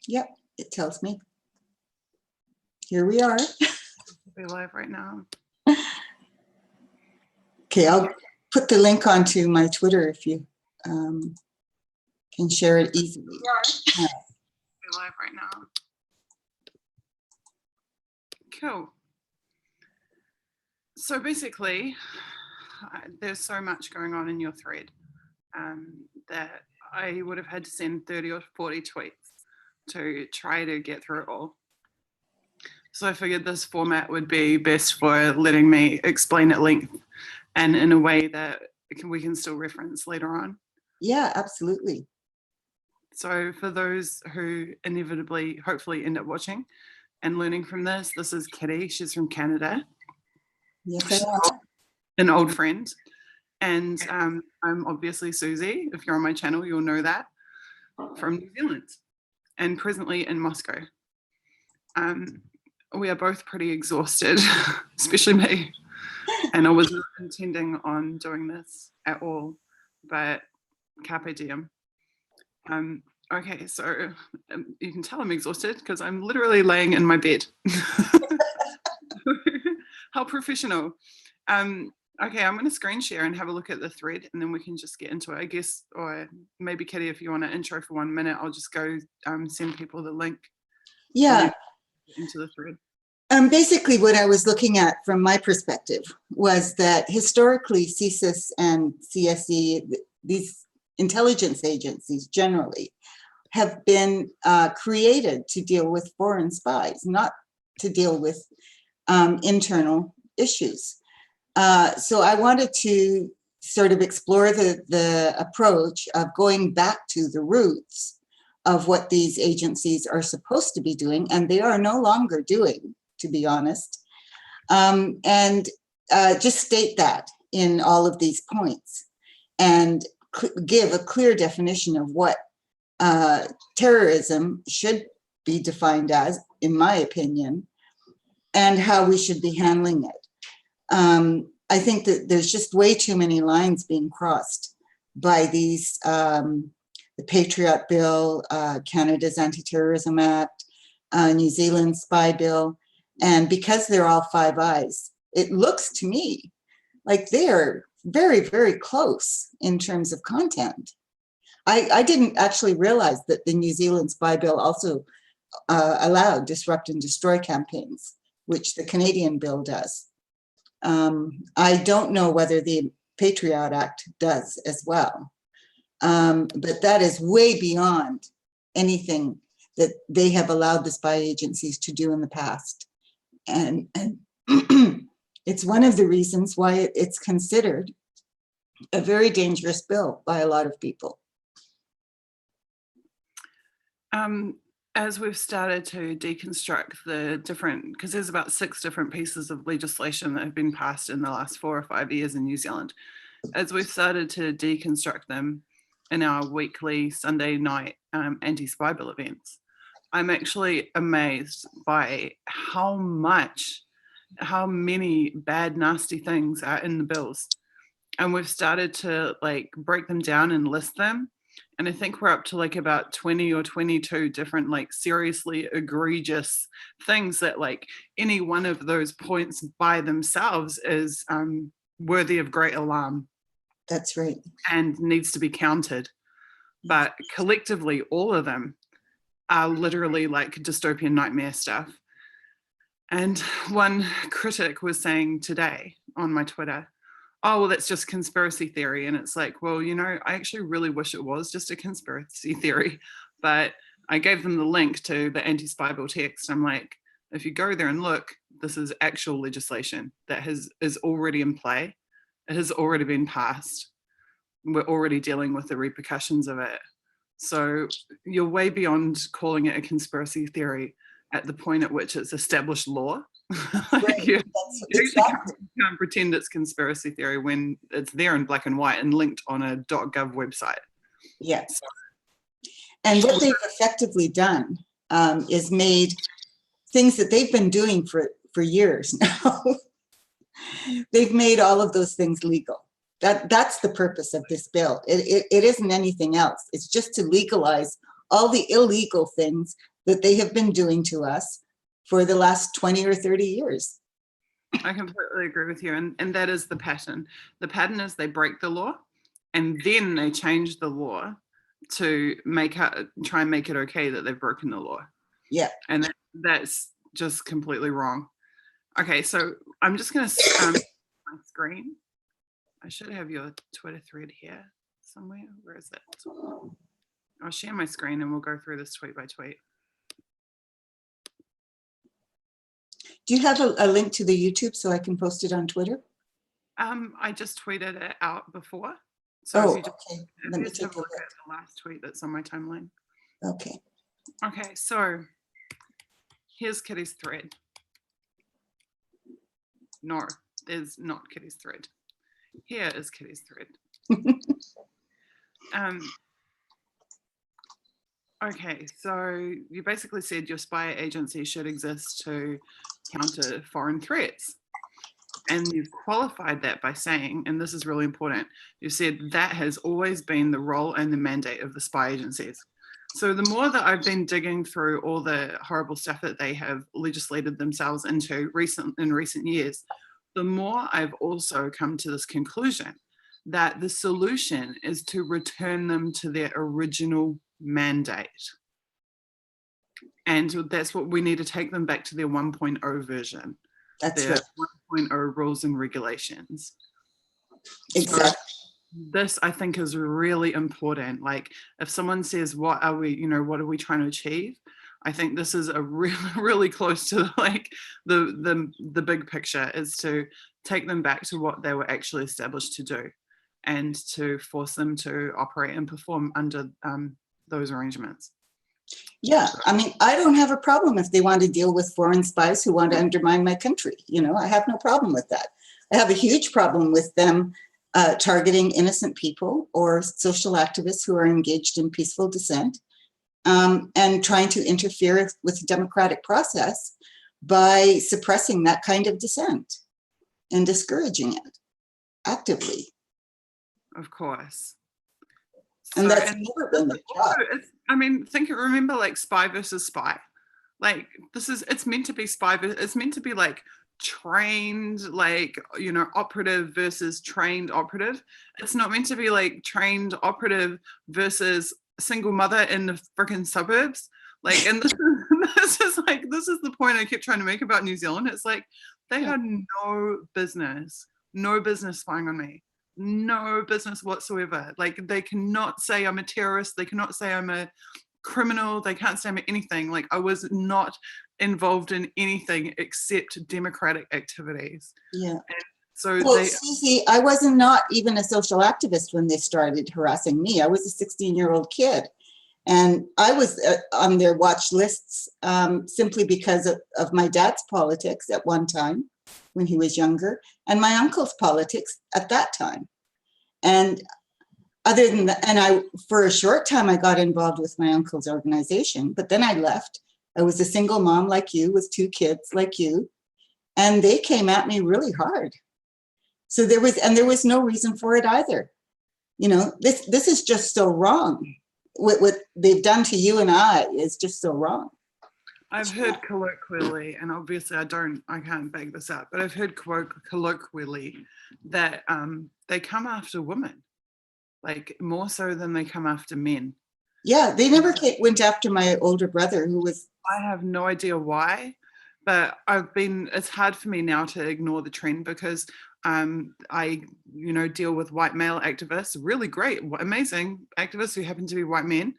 Yep, it tells me. Here we are. We're live right now. Okay, I'll put the link onto my Twitter if you can share it easily. We're live right now. Cool. So basically, there's so much going on in your thread that I would have had to send 30 or 40 tweets to try to get through it all. So I figured this format would be best for letting me explain at length and in a way that we can still reference later on. Yeah, absolutely. So for those who inevitably, hopefully end up watching and learning from this, this is Kitty. She's from Canada. Yes, I am. An old friend. And I'm obviously Suzie. If you're on my channel, you'll know that, from New Zealand and presently in Moscow. We are both pretty exhausted, especially me. And I wasn't intending on doing this at all, but carpe diem. Okay, so you can tell I'm exhausted because I'm literally laying in my bed. How professional. Okay, I'm going to screen share and have a look at the thread and then we can just get into it, I guess. Or maybe Kitty, if you want to intro for 1 minute, I'll just go send people the link. Yeah. Into the thread. Basically, what I was looking at from my perspective was that historically CSIS and CSE, these intelligence agencies generally, have been created to deal with foreign spies, not to deal with internal issues. So I wanted to sort of explore the approach of going back to the roots of what these agencies are supposed to be doing, and they are no longer doing, to be honest, and just state that in all of these points and give a clear definition of what terrorism should be defined as, in my opinion, and how we should be handling it. I think that there's just way too many lines being crossed by these, the Patriot Bill, Canada's Anti-Terrorism Act, New Zealand's Spy Bill, and because they're all Five Eyes, it looks to me like they are very, very close in terms of content. I didn't actually realize that the New Zealand Spy Bill also allowed disrupt and destroy campaigns, which the Canadian bill does. I don't know whether the Patriot Act does as well, but that is way beyond anything that they have allowed the spy agencies to do in the past. And it's one of the reasons why it's considered a very dangerous bill by a lot of people. As we've started to deconstruct the different, because there's about 6 different pieces of legislation that have been passed in the last 4 or 5 years in New Zealand, as we've started to deconstruct them in our weekly Sunday night anti-spy bill events, I'm actually amazed by how many bad, nasty things are in the bills. And we've started to like break them down and list them. And I think we're up to like about 20 or 22 different like seriously egregious things that like any one of those points by themselves is worthy of great alarm. That's right. And needs to be counted. But collectively, all of them are literally like dystopian nightmare stuff. And one critic was saying today on my Twitter, oh, well, that's just conspiracy theory. And it's like, well, you know, I actually really wish it was just a conspiracy theory. But I gave them the link to the anti-spy bill text. I'm like, if you go there and look, this is actual legislation that is already in play. It has already been passed. We're already dealing with the repercussions of it. So you're way beyond calling it a conspiracy theory at the point at which it's established law. Right. you can't pretend it's conspiracy theory when it's there in black and white and linked on a .gov website. Yes. And what they've effectively done is made things that they've been doing for years now. They've made all of those things legal. That's the purpose of this bill. It isn't anything else. It's just to legalize all the illegal things that they have been doing to us for the last 20 or 30 years. I completely agree with you. And that is the pattern. The pattern is they break the law and then they change the law to try and make it okay that they've broken the law. Yeah. And that's just completely wrong. Okay, so I'm just going to my screen. I should have your Twitter thread here somewhere. Where is it? I'll share my screen and we'll go through this tweet by tweet. Do you have a link to the YouTube so I can post it on Twitter? I just tweeted it out before. So if you just, okay. Let me take a look at the last tweet that's on my timeline. Okay. Okay, so here's Kitty's thread. No, there's not Kitty's thread. Here is Kitty's thread. Okay, so you basically said your spy agency should exist to counter foreign threats. And you've qualified that by saying, and this is really important, you said that has always been the role and the mandate of the spy agencies. So the more that I've been digging through all the horrible stuff that they have legislated themselves into in recent years, the more I've also come to this conclusion that the solution is to return them to their original mandate. And that's what we need to take them back to their 1.0 version. That's their right. 1.0 rules and regulations. Exactly. So this, I think, is really important. Like if someone says, what are we trying to achieve? I think this is a really close to like the big picture, is to take them back to what they were actually established to do and to force them to operate and perform under those arrangements. Yeah, I mean, I don't have a problem if they want to deal with foreign spies who want to undermine my country. You know, I have no problem with that. I have a huge problem with them targeting innocent people or social activists who are engaged in peaceful dissent, and trying to interfere with the democratic process by suppressing that kind of dissent and discouraging it actively. Of course. And that's never been the job. Remember like spy versus spy. Like it's meant to be spy, it's meant to be like trained, like, you know, operative versus trained operative. It's not meant to be like trained operative versus single mother in the freaking suburbs. Like, and this is the point I kept trying to make about New Zealand. It's like they had no business spying on me. No business whatsoever. Like they cannot say I'm a terrorist. They cannot say I'm a criminal. They can't say I'm anything. Like I was not involved in anything except democratic activities. Yeah. And so Suzie, I was not even a social activist when they started harassing me. I was a 16-year-old kid. And I was on their watch lists simply because of my dad's politics at one time when he was younger, and my uncle's politics at that time. And other than that, and for a short time, I got involved with my uncle's organization, but then I left. I was a single mom like you with 2 kids like you, and they came at me really hard. So there was no reason for it either. You know, this is just so wrong. What they've done to you and I is just so wrong. I've heard colloquially, and obviously I can't back this up, but I've heard colloquially that they come after women, like more so than they come after men. Yeah, they never went after my older brother who was... I have no idea why, but it's hard for me now to ignore the trend because I, deal with white male activists, really great, amazing activists who happen to be white men.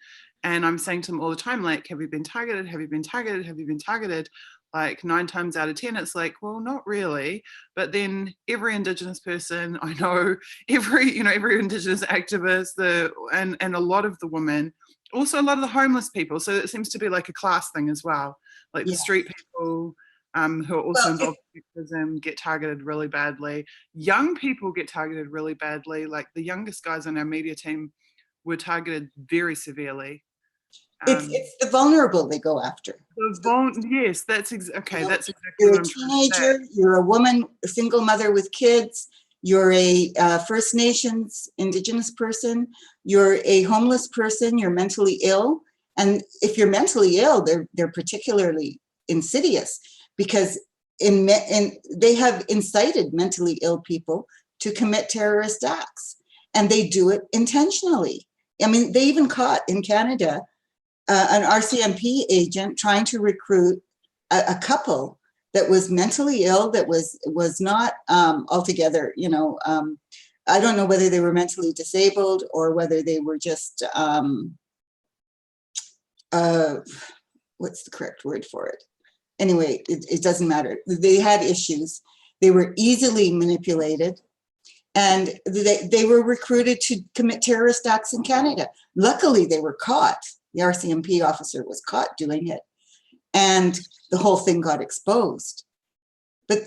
And I'm saying to them all the time, like, have you been targeted? Have you been targeted? Have you been targeted? Like 9 times out of 10, it's like, well, not really. But then every Indigenous person I know, every Indigenous activist, and a lot of the women, also a lot of the homeless people. So it seems to be like a class thing as well. Like the street people who are also involved in terrorism get targeted really badly. Young people get targeted really badly. Like the youngest guys on our media team were targeted very severely. It's the vulnerable they go after. Yes, that's okay. That's exactly you're what a I'm trying to say. teenager, you're a woman, a single mother with kids, you're a First Nations Indigenous person, you're a homeless person, you're mentally ill, And if you're mentally ill, they're particularly insidious, because they have incited mentally ill people to commit terrorist acts, and they do it intentionally. I mean, they even caught in Canada an RCMP agent trying to recruit a couple that was mentally ill, that was not altogether, I don't know whether they were mentally disabled or whether they were just, what's the correct word for it? Anyway, it doesn't matter. They had issues. They were easily manipulated, and they were recruited to commit terrorist acts in Canada. Luckily, they were caught. The RCMP officer was caught doing it, and the whole thing got exposed. But,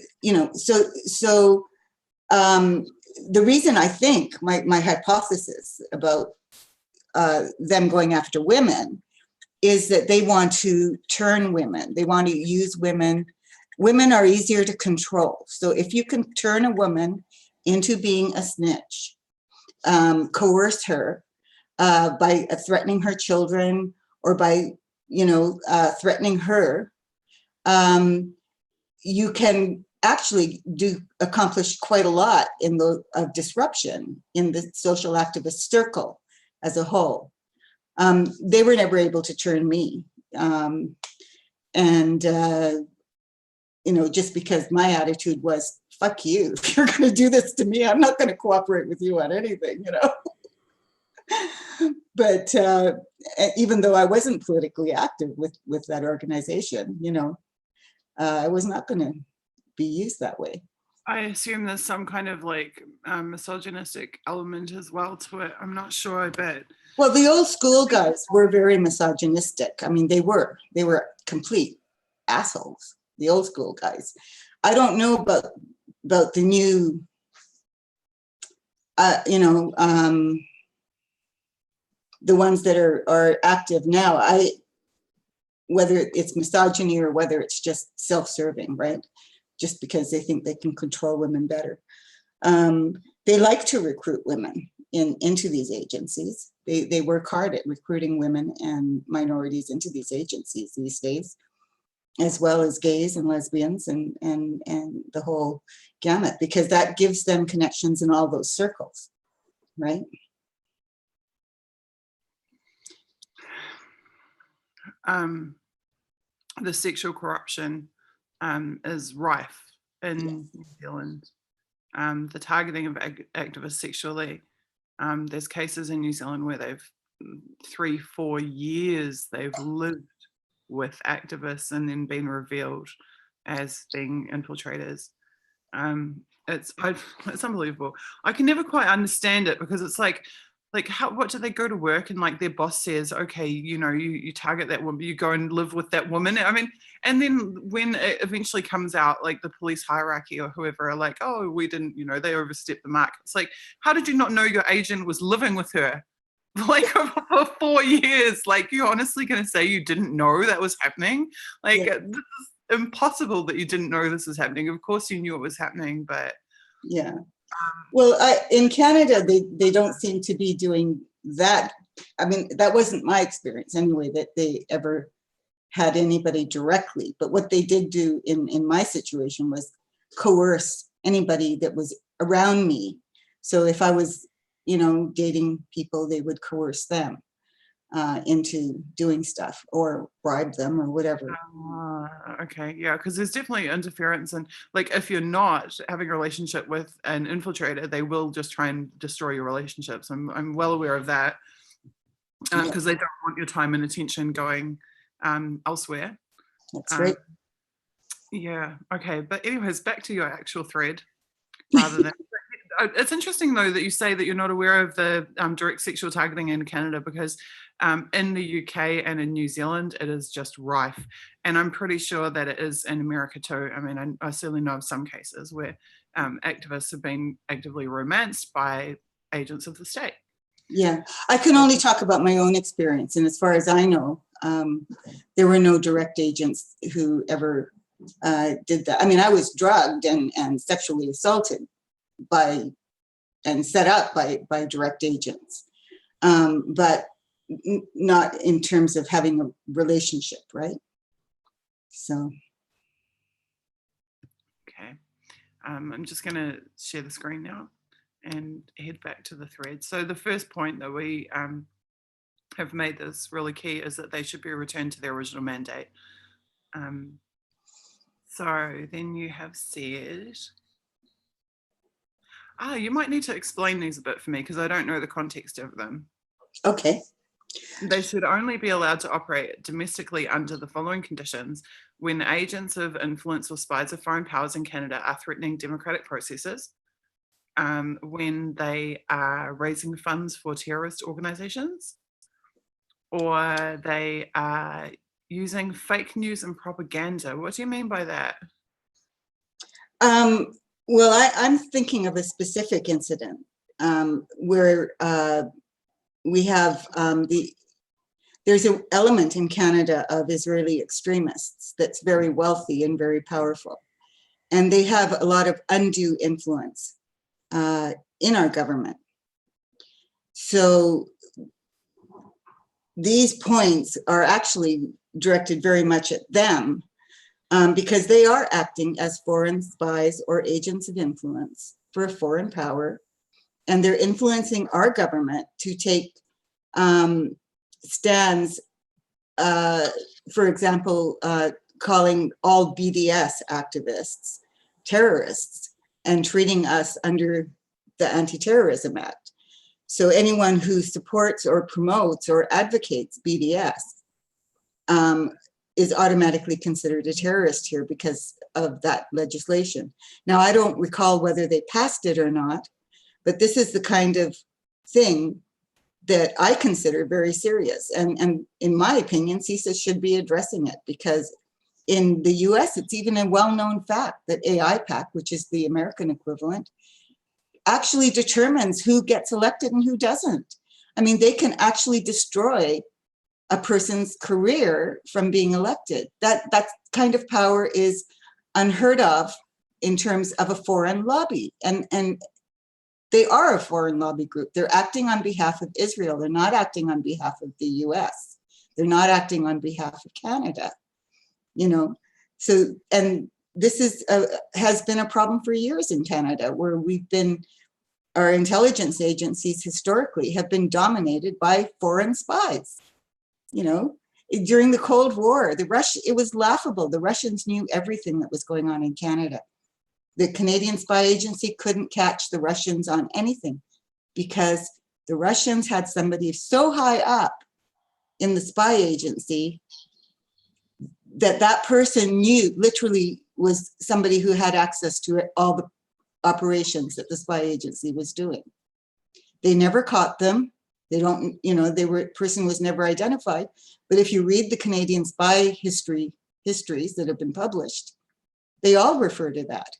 so the reason I think my hypothesis about them going after women is that they want to turn women. They want to use women. Women are easier to control. So if you can turn a woman into being a snitch, coerce her by threatening her children, or by, threatening her, you can actually accomplish quite a lot in the disruption in the social activist circle as a whole. They were never able to turn me. Just because my attitude was, fuck you, if you're going to do this to me, I'm not going to cooperate with you on anything, But even though I wasn't politically active with that organization, I was not going to be used that way. I assume there's some kind of misogynistic element as well to it. I'm not sure, but... Well, the old school guys were very misogynistic. I mean, they were complete assholes, the old school guys. I don't know about the new, the ones that are active now. Whether it's misogyny or whether it's just self-serving, right? Just because they think they can control women better. They like to recruit women into these agencies. They work hard at recruiting women and minorities into these agencies these days, as well as gays and lesbians and the whole gamut, because that gives them connections in all those circles, right? The sexual corruption is rife in New Zealand. The targeting of activists sexually. There's cases in New Zealand where they've 3-4 years they've lived with activists and then been revealed as being infiltrators. It's unbelievable. I can never quite understand it, because it's like what do they go to work and their boss says, okay, you target that woman, you go and live with that woman. I mean, and then when it eventually comes out, the police hierarchy or whoever are like, oh, we didn't, they overstepped the mark. It's like, how did you not know your agent was living with her for 4 years? You're honestly going to say you didn't know that was happening? This is impossible that you didn't know this was happening. Of course you knew it was happening, but yeah. Well, in Canada, they don't seem to be doing that. I mean, that wasn't my experience anyway, that they ever had anybody directly. But what they did do in my situation was coerce anybody that was around me. So if I was, dating people, they would coerce them into doing stuff, or bribe them, or whatever. Okay, yeah, because there's definitely interference, and if you're not having a relationship with an infiltrator, they will just try and destroy your relationships. I'm well aware of that, because they don't want your time and attention going elsewhere. That's right. Yeah. Okay, but anyways, back to your actual thread, rather than. It's interesting, though, that you say that you're not aware of the direct sexual targeting in Canada, because in the UK and in New Zealand, it is just rife. And I'm pretty sure that it is in America too. I mean, I certainly know of some cases where activists have been actively romanced by agents of the state. Yeah, I can only talk about my own experience. And as far as I know, there were no direct agents who ever did that. I mean, I was drugged and sexually assaulted and set up by direct agents. But not in terms of having a relationship, right? So. Okay. I'm just going to share the screen now and head back to the thread. So the first point that we have made this really key is that they should be returned to their original mandate. So then you have said, you might need to explain these a bit for me because I don't know the context of them. Okay. They should only be allowed to operate domestically under the following conditions: when agents of influence or spies of foreign powers in Canada are threatening democratic processes, when they are raising funds for terrorist organizations, or they are using fake news and propaganda. What do you mean by that? Well, I'm thinking of a specific incident where we have there's an element in Canada of Israeli extremists that's very wealthy and very powerful. And they have a lot of undue influence in our government. So these points are actually directed very much at them because they are acting as foreign spies or agents of influence for a foreign power. And they're influencing our government to take stands, for example, calling all BDS activists terrorists and treating us under the Anti-Terrorism Act. So anyone who supports or promotes or advocates BDS is automatically considered a terrorist here because of that legislation. Now, I don't recall whether they passed it or not, but this is the kind of thing that I consider very serious. And in my opinion, CSIS should be addressing it because in the US, it's even a well-known fact that AIPAC, which is the American equivalent, actually determines who gets elected and who doesn't. I mean, they can actually destroy a person's career from being elected. That kind of power is unheard of in terms of a foreign lobby. And they are a foreign lobby group. They're acting on behalf of Israel. They're not acting on behalf of the US. They're not acting on behalf of Canada, you know. So, and this is has been a problem for years in Canada, where our intelligence agencies historically have been dominated by foreign spies. You know, during the Cold War, it was laughable. The Russians knew everything that was going on in Canada. The Canadian spy agency couldn't catch the Russians on anything because the Russians had somebody so high up in the spy agency that person literally was somebody who had access to all the operations that the spy agency was doing. They never caught them. They don't, you know, person was never identified. But if you read the Canadian spy histories that have been published, they all refer to that.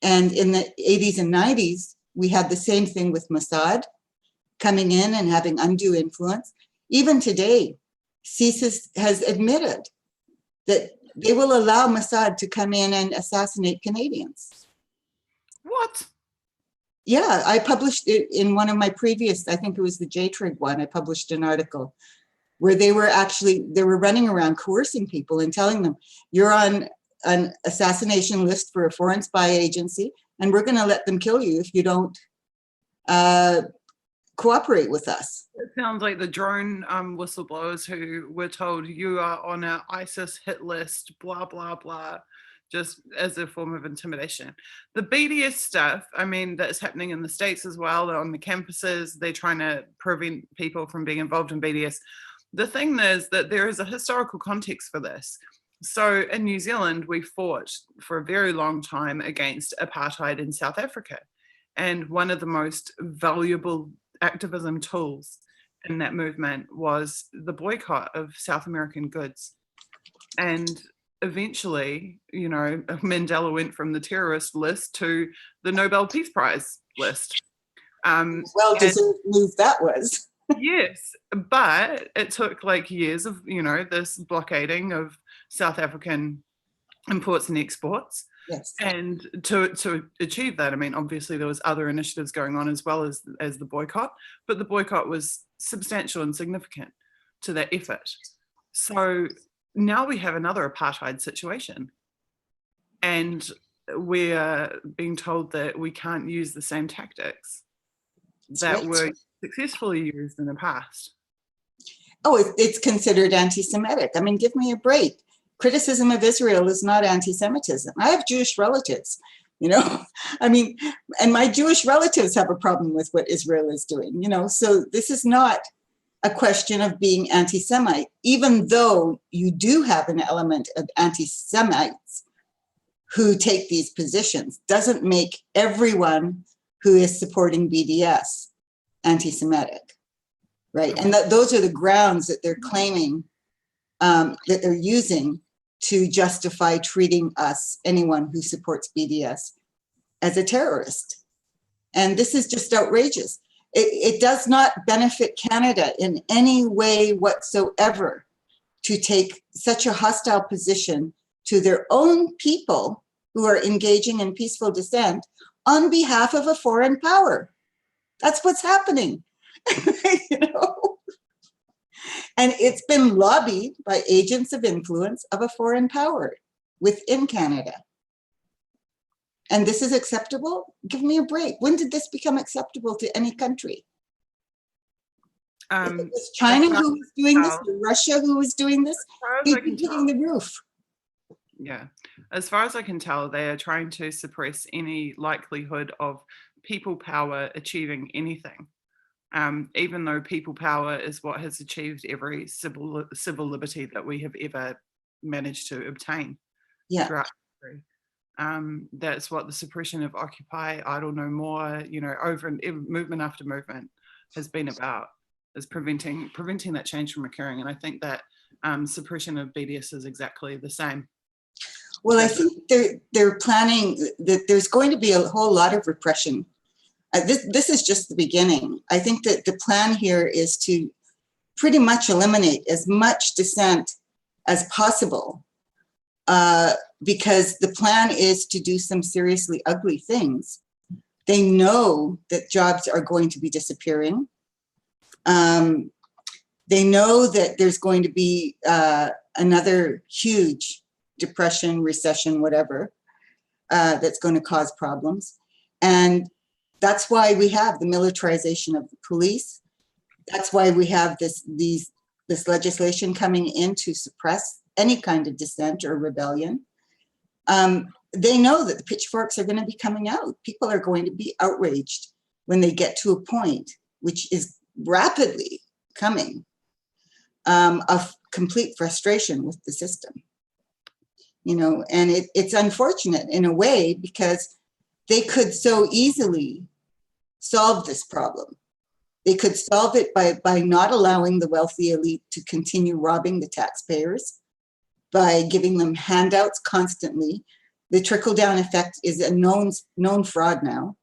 And in the 80s and 90s, we had the same thing with Mossad coming in and having undue influence. Even today, CSIS has admitted that they will allow Mossad to come in and assassinate Canadians. What? Yeah, I published it in one of my previous, I think it was the JTRIG one, I published an article where they were running around coercing people and telling them, you're on an assassination list for a foreign spy agency, and we're going to let them kill you if you don't cooperate with us. It sounds like the drone whistleblowers who were told you are on an ISIS hit list, blah, blah, blah, just as a form of intimidation. The BDS stuff, I mean, that's happening in the States as well. They're on the campuses. They're trying to prevent people from being involved in BDS. The thing is that there is a historical context for this. So in New Zealand, we fought for a very long time against apartheid in South Africa. And one of the most valuable activism tools in that movement was the boycott of South American goods. And eventually, you know, Mandela went from the terrorist list to the Nobel Peace Prize list. Well-deserved move that was. Yes, but it took like years of, you know, this blockading of South African imports and exports. Yes. And to achieve that, I mean, obviously there was other initiatives going on as well as the boycott, but the boycott was substantial and significant to that effort. So now we have another apartheid situation, and we're being told that we can't use the same tactics that were successfully used in the past. Oh, it's considered anti-Semitic. I mean, give me a break. Criticism of Israel is not anti-Semitism. I have Jewish relatives, you know, I mean, and my Jewish relatives have a problem with what Israel is doing, you know, so this is not a question of being anti-Semite, even though you do have an element of anti-Semites who take these positions, doesn't make everyone who is supporting BDS anti-Semitic, right? And those are the grounds that they're claiming, that they're using to justify treating us, anyone who supports BDS, as a terrorist. And this is just outrageous. It does not benefit Canada in any way whatsoever to take such a hostile position to their own people who are engaging in peaceful dissent on behalf of a foreign power. That's what's happening, you know? And it's been lobbied by agents of influence of a foreign power within Canada. And this is acceptable? Give me a break. When did this become acceptable to any country? If it was China who was doing this, or Russia who was doing this, we'd be hitting the roof. Yeah, as far as I can tell, they are trying to suppress any likelihood of people power achieving anything. Even though people power is what has achieved every civil liberty that we have ever managed to obtain throughout history. That's what the suppression of Occupy, Idle No More, you know, over and movement after movement has been about, is preventing that change from occurring. And I think that suppression of BDS is exactly the same. Well, I think they're planning that there's going to be a whole lot of repression. This is just the beginning. I think that the plan here is to pretty much eliminate as much dissent as possible, because the plan is to do some seriously ugly things. They know that jobs are going to be disappearing. They know that there's going to be another huge depression, recession, whatever, that's going to cause problems. And that's why we have the militarization of the police. That's why we have this legislation coming in to suppress any kind of dissent or rebellion. They know that the pitchforks are going to be coming out. People are going to be outraged when they get to a point, which is rapidly coming, of complete frustration with the system. You know, and it's unfortunate in a way, because they could so easily solve this problem. They could solve it by not allowing the wealthy elite to continue robbing the taxpayers, by giving them handouts constantly. The trickle-down effect is a known fraud now.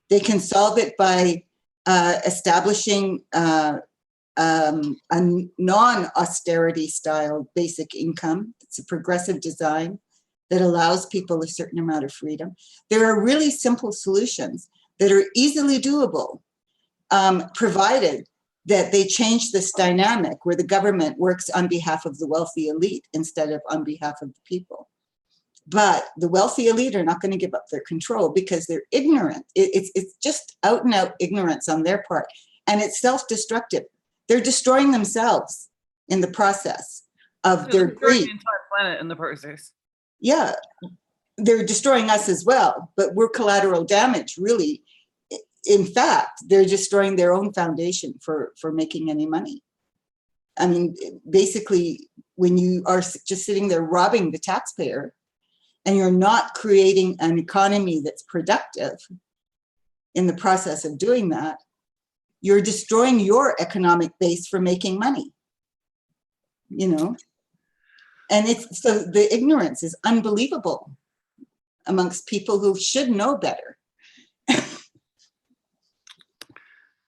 They can solve it by establishing a non-austerity style basic income. It's a progressive design that allows people a certain amount of freedom. There are really simple solutions that are easily doable, provided that they change this dynamic where the government works on behalf of the wealthy elite instead of on behalf of the people. But the wealthy elite are not going to give up their control because they're ignorant. It's just out and out ignorance on their part. And it's self-destructive. They're destroying themselves in the process of their greed. The entire planet in the process. Yeah, they're destroying us as well, but we're collateral damage, really. In fact, they're destroying their own foundation for making any money. I mean, basically, when you are just sitting there robbing the taxpayer and you're not creating an economy that's productive in the process of doing that, you're destroying your economic base for making money, you know? And so the ignorance is unbelievable amongst people who should know better.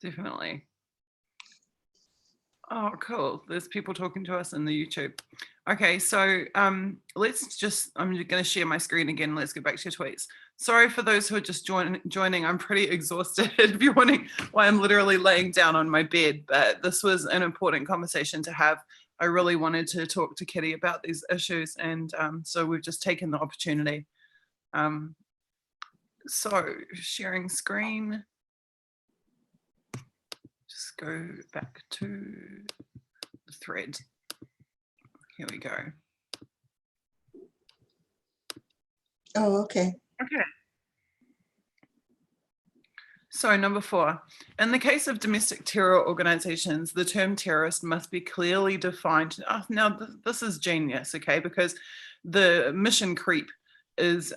Definitely. Oh, cool. There's people talking to us in the YouTube. Okay, so let's just, I'm going to share my screen again. Let's get back to your tweets. Sorry for those who are just joining. I'm pretty exhausted, if you're wondering why I'm literally laying down on my bed, but this was an important conversation to have. I really wanted to talk to Kitty about these issues, and so we've just taken the opportunity. So sharing screen. Just go back to the thread. Here we go. Oh, okay. Okay. So number 4, in the case of domestic terror organizations, the term terrorist must be clearly defined. Oh, now this is genius, okay, because the mission creep is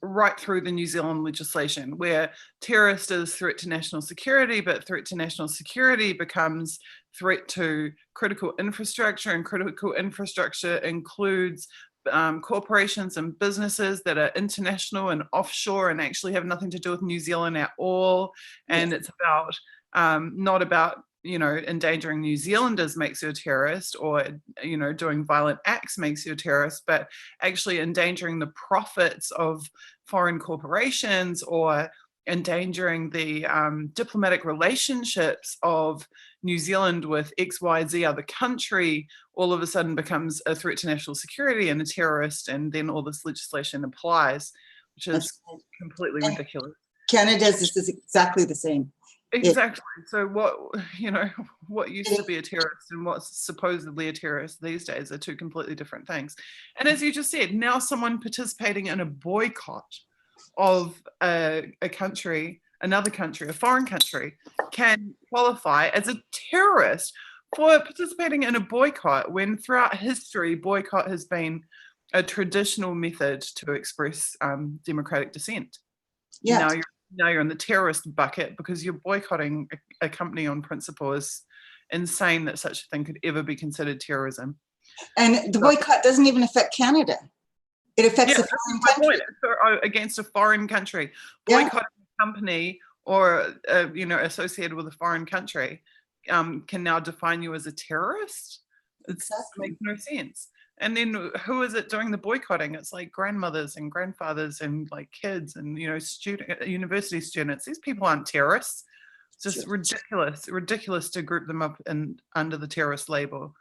right through the New Zealand legislation, where terrorist is threat to national security, but threat to national security becomes threat to critical infrastructure, and critical infrastructure includes corporations and businesses that are international and offshore and actually have nothing to do with New Zealand at all. And yes, it's about not about, you know, endangering New Zealanders makes you a terrorist, or, you know, doing violent acts makes you a terrorist, but actually endangering the profits of foreign corporations, or endangering the diplomatic relationships of New Zealand with XYZ other country, all of a sudden becomes a threat to national security and a terrorist, and then all this legislation applies, which is completely ridiculous. Canada's is exactly the same. Exactly. So what, you know, what used to be a terrorist and what's supposedly a terrorist these days are two completely different things. And as you just said, now someone participating in a boycott of a country, another country, a foreign country, can qualify as a terrorist for participating in a boycott, when throughout history, boycott has been a traditional method to express democratic dissent. Yeah. Now you're in the terrorist bucket because you're boycotting a company on principle. Is insane that such a thing could ever be considered terrorism. And the boycott doesn't even affect Canada. It affects a foreign country. Against a foreign country. Boycotting a company or, you know, associated with a foreign country can now define you as a terrorist. It makes no sense. And then who is it doing the boycotting? It's like grandmothers and grandfathers and like kids and, you know, university students. These people aren't terrorists. It's just ridiculous to group them up under the terrorist label.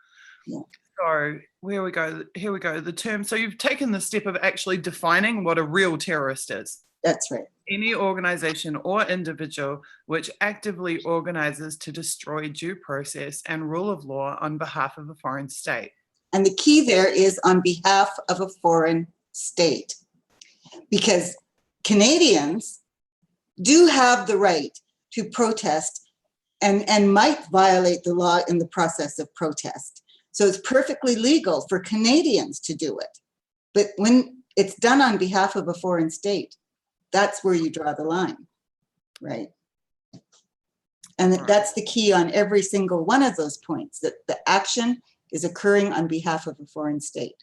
Yeah. So here we go. The term. So you've taken the step of actually defining what a real terrorist is. That's right. Any organization or individual which actively organizes to destroy due process and rule of law on behalf of a foreign state. And the key there is on behalf of a foreign state, because Canadians do have the right to protest and might violate the law in the process of protest. So it's perfectly legal for Canadians to do it. But when it's done on behalf of a foreign state, that's where you draw the line, right? And that's the key on every single one of those points, that the action is occurring on behalf of a foreign state.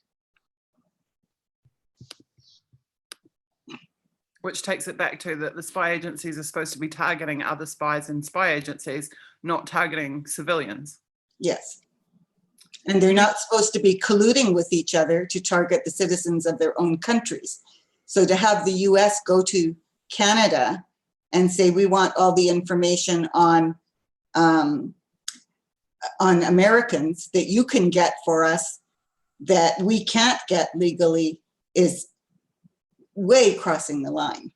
Which takes it back to that the spy agencies are supposed to be targeting other spies and spy agencies, not targeting civilians. Yes. And they're not supposed to be colluding with each other to target the citizens of their own countries. So to have the US go to Canada and say, we want all the information on Americans that you can get for us that we can't get legally, is way crossing the line.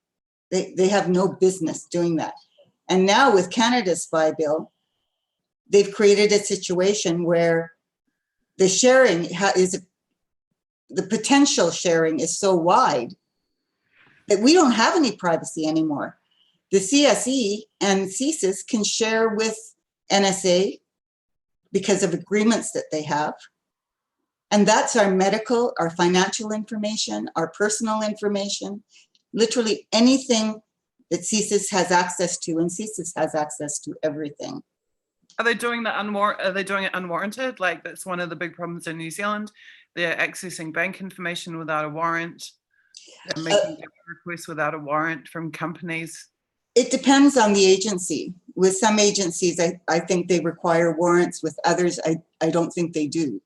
They have no business doing that. And now with Canada's spy bill, they've created a situation where the sharing the potential sharing is so wide that we don't have any privacy anymore. The CSE and CSIS can share with NSA because of agreements that they have. And that's our medical, our financial information, our personal information, literally anything that CSIS has access to, and CSIS has access to everything. Are they doing it unwarranted? Like, that's one of the big problems in New Zealand. They're accessing bank information without a warrant. They're making requests without a warrant from companies. It depends on the agency. With some agencies, I think they require warrants. With others, I don't think they do.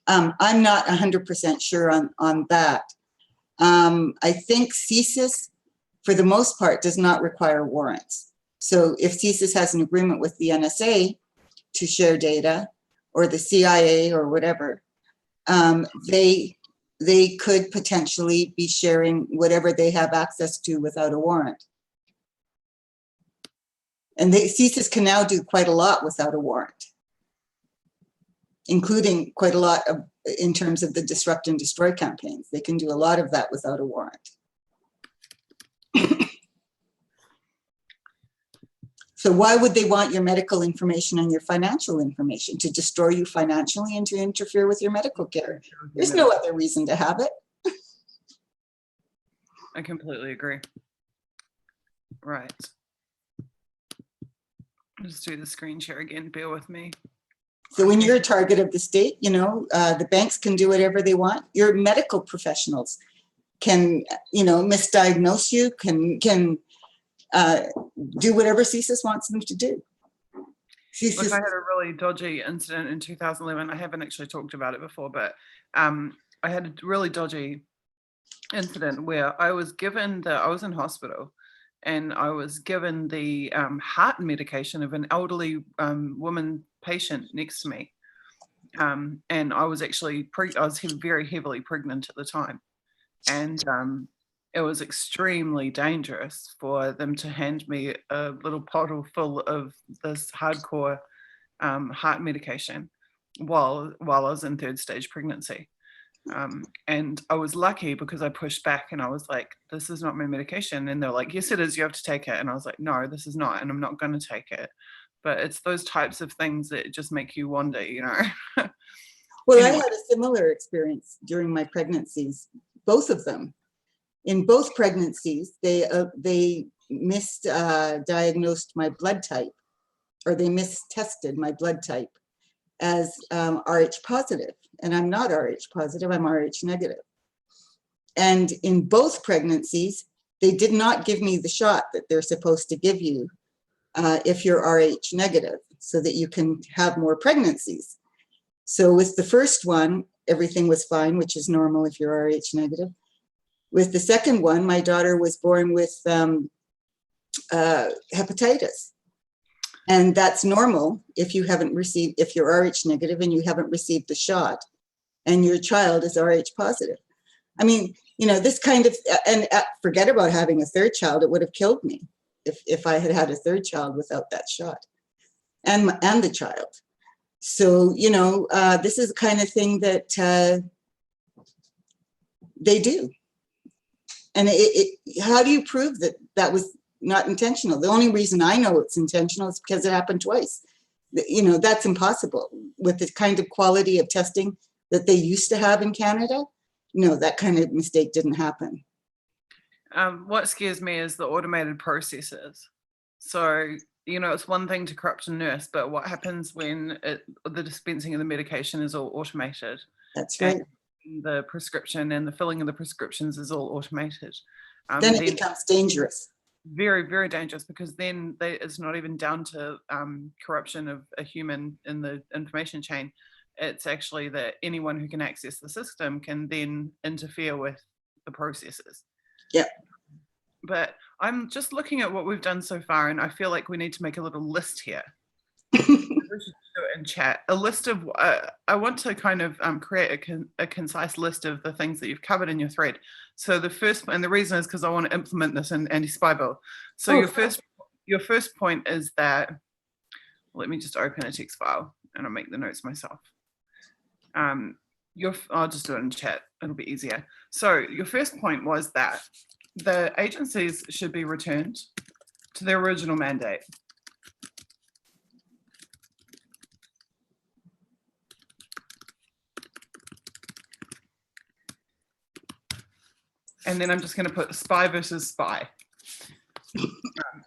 I'm not 100% sure on that. I think CSIS, for the most part, does not require warrants. So if CSIS has an agreement with the NSA to share data, or the CIA or whatever, they could potentially be sharing whatever they have access to without a warrant. And CSIS can now do quite a lot without a warrant, including quite a lot of, in terms of the disrupt and destroy campaigns. They can do a lot of that without a warrant. So why would they want your medical information and your financial information? To destroy you financially and to interfere with your medical care? There's no other reason to have it. I completely agree. Right. Just do the screen share again, bear with me. So when you're a target of the state, you know, the banks can do whatever they want. Your medical professionals can, you know, misdiagnose you, can do whatever CSIS wants them to do. CSIS. Look, I had a really dodgy incident in 2011. I haven't actually talked about it before, but I had a really dodgy incident where I was given I was in hospital and I was given the heart medication of an elderly woman patient next to me. And I was actually, I was very heavily pregnant at the time. And it was extremely dangerous for them to hand me a little bottle full of this hardcore heart medication while I was in 3rd stage pregnancy. And I was lucky because I pushed back and I was like, this is not my medication. And they're like, yes, it is, you have to take it. And I was like, no, this is not, and I'm not going to take it. But it's those types of things that just make you wonder, you know. Well, Anyway. I had a similar experience during my pregnancies, both of them. In both pregnancies, they misdiagnosed my blood type, or they mistested my blood type as Rh positive. And I'm not Rh positive, I'm Rh negative. And in both pregnancies, they did not give me the shot that they're supposed to give you if you're Rh negative, so that you can have more pregnancies. So with the first one, everything was fine, which is normal if you're Rh negative. With the second one, my daughter was born with hepatitis. And that's normal if you haven't received, if you're Rh negative and you haven't received the shot and your child is Rh positive. I mean, you know, this kind of, and forget about having a third child, it would have killed me if I had had a third child without that shot and the child. So, you know, this is the kind of thing that they do. And how do you prove that that was not intentional? The only reason I know it's intentional is because it happened twice. You know, that's impossible with the kind of quality of testing that they used to have in Canada. No, that kind of mistake didn't happen. What scares me is the automated processes. So, you know, it's one thing to corrupt a nurse, but what happens when the dispensing of the medication is all automated? That's right. And the prescription and the filling of the prescriptions is all automated. Then it becomes dangerous. Very, very dangerous, because then it's not even down to corruption of a human in the information chain. It's actually that anyone who can access the system can then interfere with the processes. Yeah. But I'm just looking at what we've done so far, and I feel like we need to make a little list here. We should do it in chat. A list of, I want to kind of create a concise list of the things that you've covered in your thread. So the first, and the reason is because I want to implement this in anti-spy bill. So your first point is that, let me just open a text file and I'll make the notes myself. I'll just do it in chat, it'll be easier. So your first point was that the agencies should be returned to their original mandate. And then I'm just going to put spy versus spy,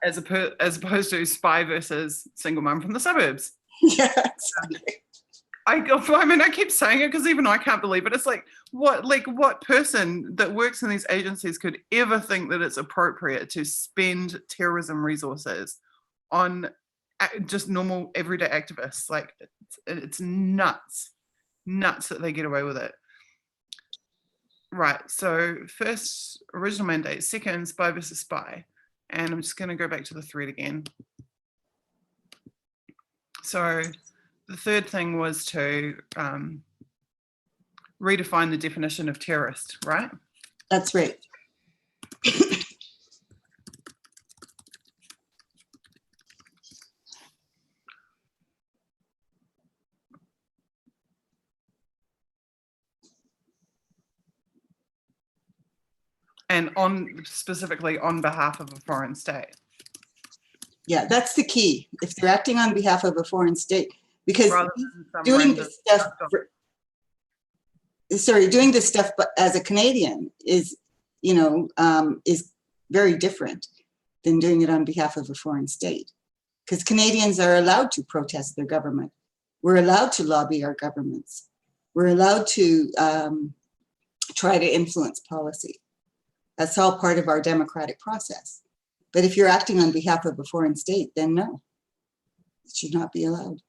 as opposed to spy versus single mom from the suburbs. Yeah, exactly. I keep saying it because even I can't believe it. It's like what person that works in these agencies could ever think that it's appropriate to spend terrorism resources on just normal everyday activists? Like it's nuts that they get away with it. Right. So first, original mandate. Second, spy versus spy. And I'm just going to go back to the thread again. So the third thing was to redefine the definition of terrorist, right? That's right. And specifically on behalf of a foreign state. Yeah, that's the key. If they're acting on behalf of a foreign state, because doing this stuff, doing this stuff as a Canadian is, is very different than doing it on behalf of a foreign state. Because Canadians are allowed to protest their government. We're allowed to lobby our governments. We're allowed to try to influence policy. That's all part of our democratic process. But if you're acting on behalf of a foreign state, then no, it should not be allowed.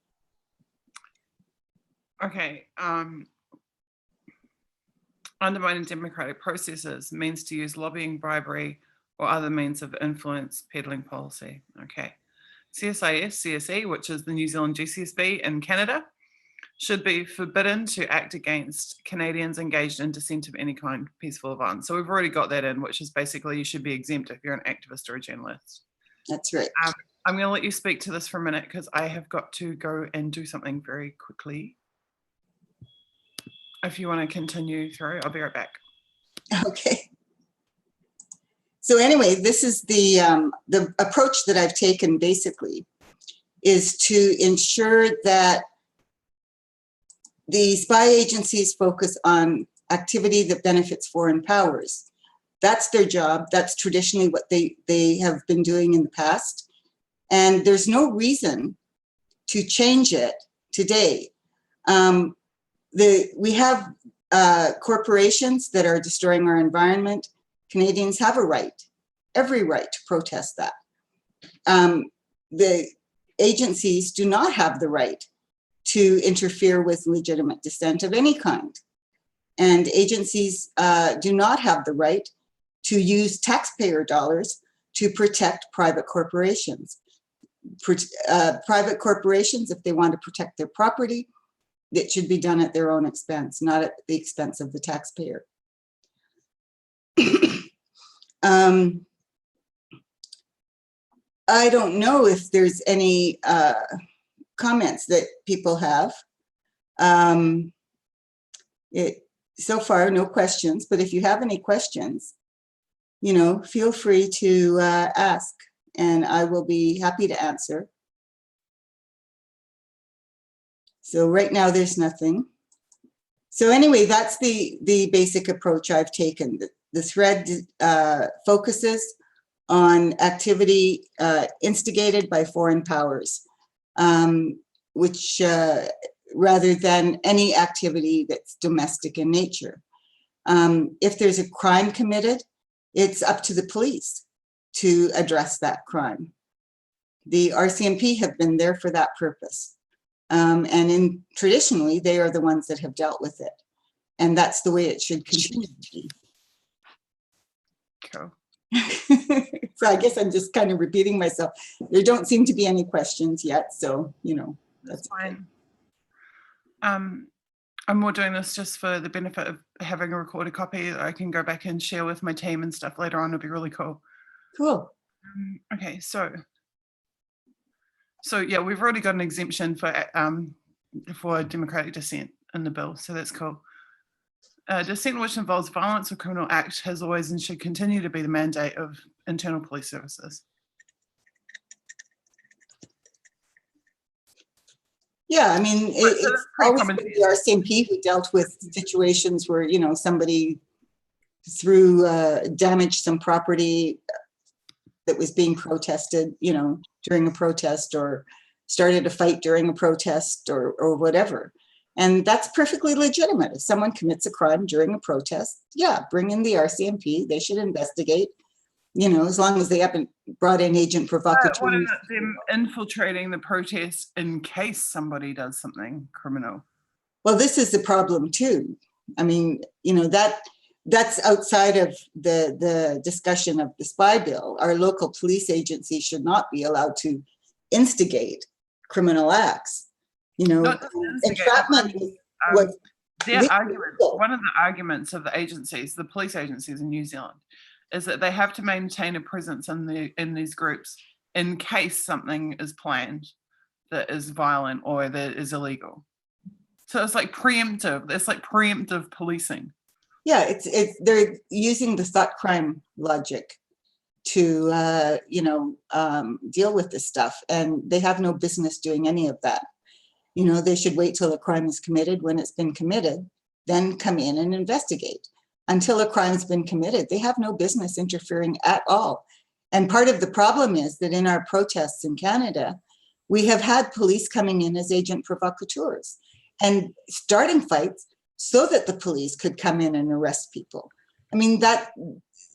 Okay. Undermining democratic processes means to use lobbying, bribery, or other means of influence peddling policy. Okay. CSE, which is the New Zealand GCSB in Canada, should be forbidden to act against Canadians engaged in dissent of any kind, peaceful or violent. So we've already got that in, which is basically you should be exempt if you're an activist or a journalist. That's right. I'm going to let you speak to this for a minute because I have got to go and do something very quickly. If you want to continue through, I'll be right back. Okay. So anyway, this is the approach that I've taken basically is to ensure that the spy agencies focus on activity that benefits foreign powers. That's their job. That's traditionally what they have been doing in the past. And there's no reason to change it today. We have corporations that are destroying our environment. Canadians have a right, every right to protest that. The agencies do not have the right to interfere with legitimate dissent of any kind. And agencies do not have the right to use taxpayer dollars to protect private corporations. Private corporations, if they want to protect their property, it should be done at their own expense, not at the expense of the taxpayer. I don't know if there's any comments that people have. So far, no questions, but if you have any questions, feel free to ask and I will be happy to answer. So right now there's nothing. So anyway, that's the basic approach I've taken. The thread focuses on activity instigated by foreign powers, which rather than any activity that's domestic in nature. If there's a crime committed, it's up to the police to address that crime. The RCMP have been there for that purpose. And traditionally, they are the ones that have dealt with it. And that's the way it should continue to be. Cool. So I guess I'm just kind of repeating myself. There don't seem to be any questions yet. So, that's fine. I'm more doing this just for the benefit of having a recorded copy that I can go back and share with my team and stuff later on. It'll be really cool. Cool. Okay, so yeah, we've already got an exemption for democratic dissent in the bill, so that's cool. Dissent which involves violence or criminal act has always and should continue to be the mandate of internal police services. Yeah, I mean, it's always been the RCMP who dealt with situations where, somebody damaged some property that was being protested, during a protest, or started a fight during a protest, or whatever. And that's perfectly legitimate. If someone commits a crime during a protest, yeah, bring in the RCMP. They should investigate, you know, as long as they haven't brought in agent provocateurs. What about them infiltrating the protest in case somebody does something criminal? Well, this is the problem too. I mean, you know, that's outside of the discussion of the spy bill. Our local police agencies should not be allowed to instigate criminal acts. You know, entrapment was their argument, one of the arguments of the agencies, the police agencies in New Zealand, is that they have to maintain a presence in these groups in case something is planned that is violent or that is illegal. So it's like preemptive. It's like preemptive policing. Yeah, they're using the thought crime logic to you know, deal with this stuff, and they have no business doing any of that. You know, they should wait till a crime is committed. When it's been committed, then come in and investigate. Until a crime's been committed, they have no business interfering at all. And part of the problem is that in our protests in Canada, we have had police coming in as agent provocateurs and starting fights so that the police could come in and arrest people. I mean, that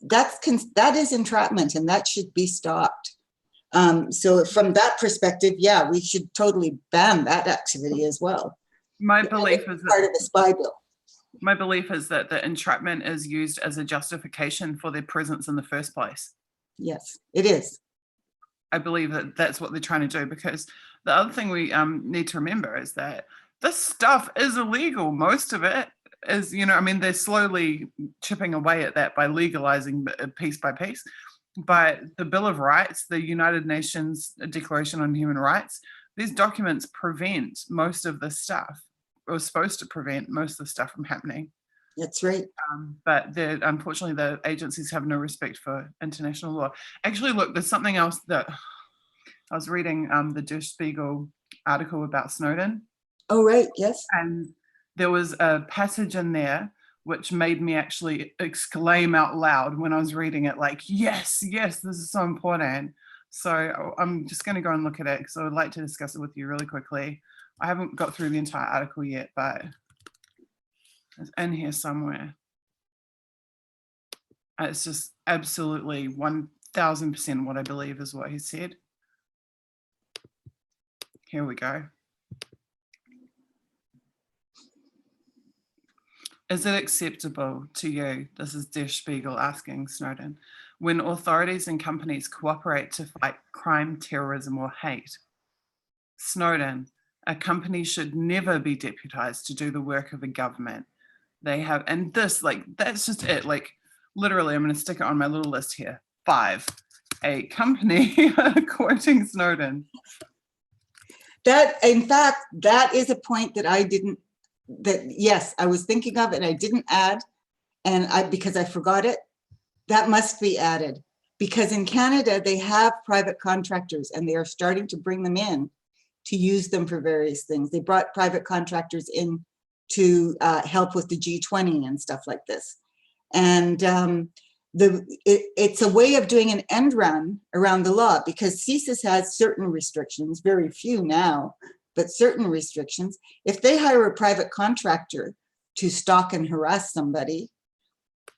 is entrapment, and that should be stopped. So from that perspective, yeah, we should totally ban that activity as well. My belief is part of the spy bill. My belief is that the entrapment is used as a justification for their presence in the first place. Yes, it is. I believe that that's what they're trying to do, because the other thing we need to remember is that this stuff is illegal. Most of it is, you know, I mean, they're slowly chipping away at that by legalizing piece by piece. But the Bill of Rights, the United Nations Declaration on Human Rights, these documents prevent most of this stuff, or supposed to prevent most of the stuff from happening. That's right. But unfortunately, the agencies have no respect for international law. Actually, look, there's something else that I was reading, the Der Spiegel article about Snowden. Oh, right, yes. And there was a passage in there which made me actually exclaim out loud when I was reading it, like, yes, this is so important. So I'm just going to go and look at it because I would like to discuss it with you really quickly. I haven't got through the entire article yet, but it's in here somewhere. It's just absolutely 1000% what I believe is what he said. Here we go. Is it acceptable to you, this is Der Spiegel asking Snowden, when authorities and companies cooperate to fight crime, terrorism, or hate? Snowden, a company should never be deputized to do the work of a government. They have, and this, like, that's just it. Like, literally, I'm going to stick it on my little list here. 5, a company, quoting Snowden. That, in fact, that is a point that I didn't, yes, I was thinking of and I didn't add, and because I forgot it. That must be added, because in Canada, they have private contractors and they are starting to bring them in to use them for various things. They brought private contractors in to help with the G20 and stuff like this. And it's a way of doing an end run around the law, because CSIS has certain restrictions, very few now, but certain restrictions. If they hire a private contractor to stalk and harass somebody,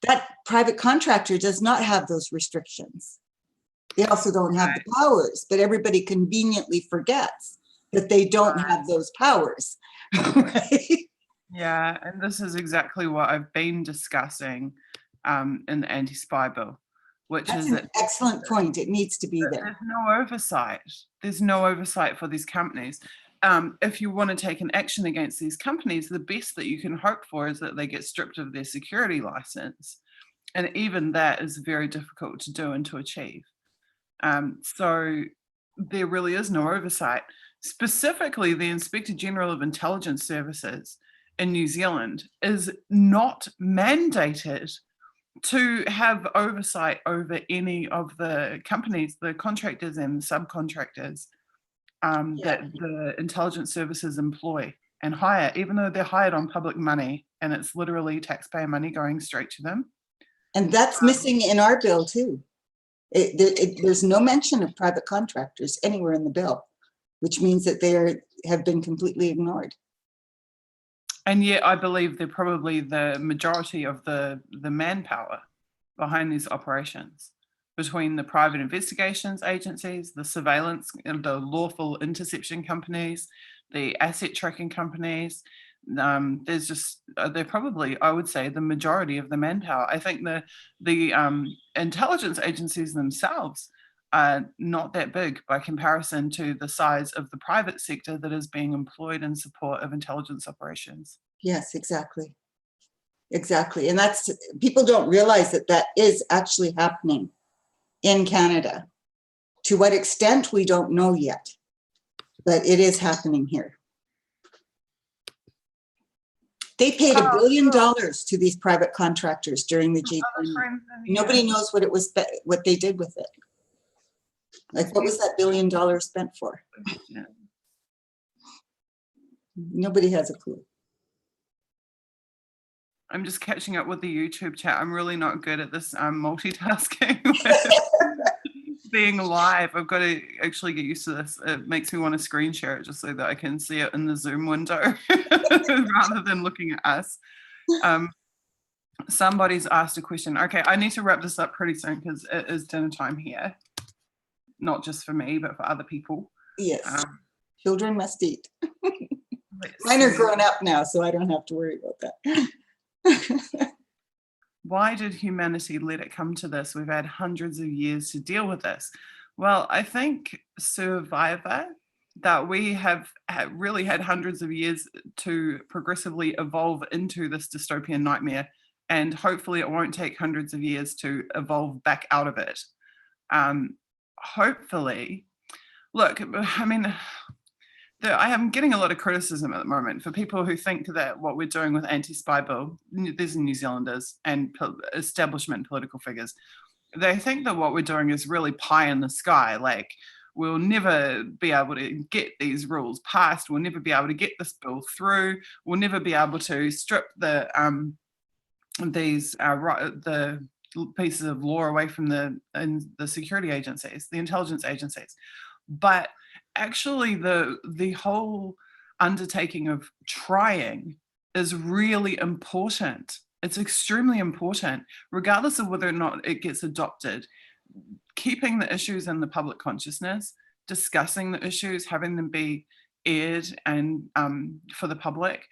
that private contractor does not have those restrictions. They also don't have the powers, but everybody conveniently forgets that they don't have those powers, right? Yeah, and this is exactly what I've been discussing in the anti-spy bill, which That's is an excellent point. It needs to be there. There's no oversight. There's no oversight for these companies. If you want to take an action against these companies, the best that you can hope for is that they get stripped of their security license. And even that is very difficult to do and to achieve. So there really is no oversight. Specifically, the Inspector General of Intelligence Services in New Zealand is not mandated to have oversight over any of the companies, the contractors and subcontractors that the intelligence services employ and hire, even though they're hired on public money and it's literally taxpayer money going straight to them. And that's missing in our bill too. There's no mention of private contractors anywhere in the bill, which means that they have been completely ignored. And yet I believe they're probably the majority of the manpower behind these operations, between the private investigations agencies, the surveillance, the lawful interception companies, the asset tracking companies. There's just, they're probably, I would say, the majority of the manpower. I think the intelligence agencies themselves are not that big by comparison to the size of the private sector that is being employed in support of intelligence operations. Yes, exactly. Exactly. And that's, people don't realize that that is actually happening in Canada. To what extent, we don't know yet, but it is happening here. They paid $1 billion to these private contractors during the G20. Nobody knows what it was, what they did with it. Like, what was that $1 billion spent for? Yeah. Nobody has a clue. I'm just catching up with the YouTube chat. I'm really not good at this multitasking. Being live, I've got to actually get used to this. It makes me want to screen share it just so that I can see it in the Zoom window rather than looking at us. Somebody's asked a question. Okay, I need to wrap this up pretty soon because it is dinner time here. Not just for me, but for other people. Yes, children must eat. Mine are grown up now, so I don't have to worry about that. Why did humanity let it come to this? We've had hundreds of years to deal with this. Well, I think, Survivor, that we have really had hundreds of years to progressively evolve into this dystopian nightmare, and hopefully it won't take hundreds of years to evolve back out of it. Hopefully, look, I mean, I am getting a lot of criticism at the moment for people who think that what we're doing with anti-spy bill, there's New Zealanders and establishment political figures, they think that what we're doing is really pie in the sky, like we'll never be able to get these rules passed, we'll never be able to get this bill through, we'll never be able to strip the pieces of law away from the security agencies, the intelligence agencies. But actually the whole undertaking of trying is really important. It's extremely important, regardless of whether or not it gets adopted. Keeping the issues in the public consciousness, discussing the issues, having them be aired and for the public,